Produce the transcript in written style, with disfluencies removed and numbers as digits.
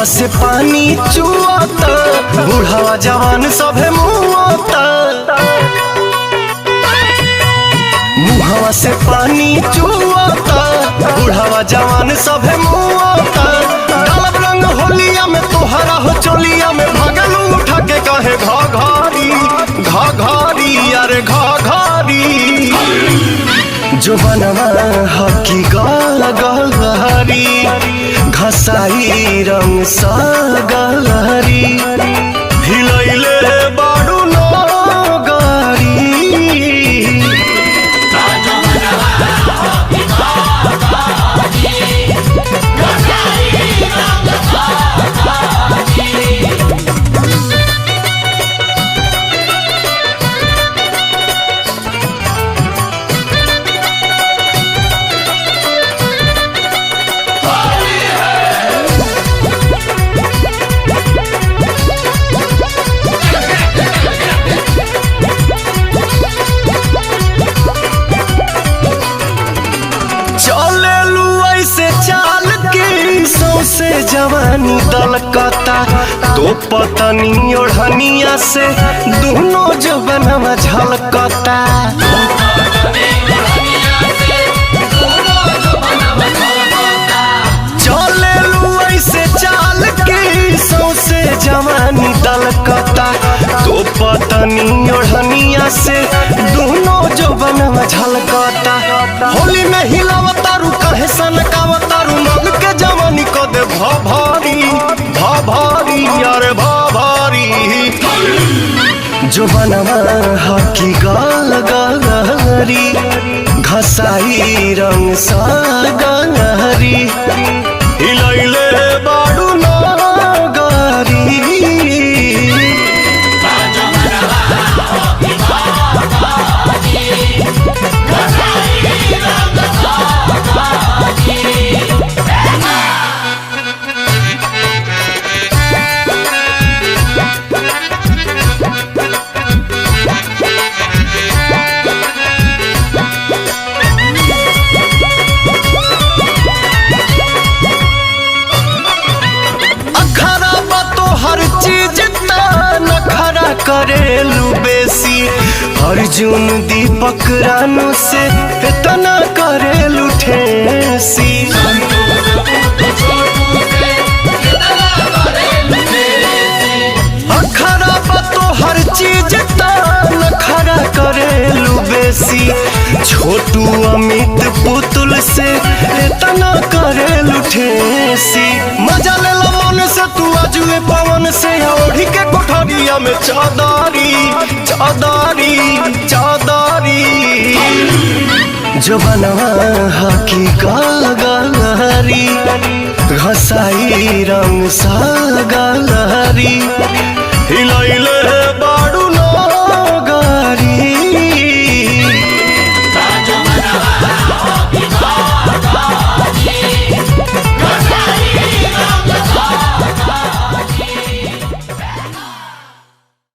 से पानी चुआता, बूढ़ावा जवान सभे मुआता। मुहवा से पानी चुआता, बूढ़ावा जवान सभे मुआता। डालब रंग होलिया में तोहरा हो चोलिया में, भगलू उठा के कहे घा घारी अरे घा घारी। जो बनवा हकी गलहरी, घसाई रंग सा गलहरी। हिलैले बाडू नगरी। से जवानी दलकता, तो पतनी ओढ़निया से दोनों जवनवा झलकता। चले ऐसे चाल के सौसे जवानी दलकता, तो पतनी ओढ़निया से दोनों जवनवा झलकता। होली में हिलावतारू कहे सनकावतारू, मन के जवानी को दे भारी अरे भारी। जो बनवा हकी गलहरी, घसाई रंग सा गलहरी। हिलैले बाडू नगरी। करेलू बेसी अर्जुन दीपक रानू से इतना करेलू ठेसी। अखरा तो हर चीज नखरा करेलू बेसी, छोटू अमित पुतुल से इतना करेलू ठेसी। मजा ले मन से तू आजुए पवन से, ओढ़ी के कोठरिया में चादरी। जो बनवा हकी गलहरी, घसाई रंग सा गलहरी। हिलैले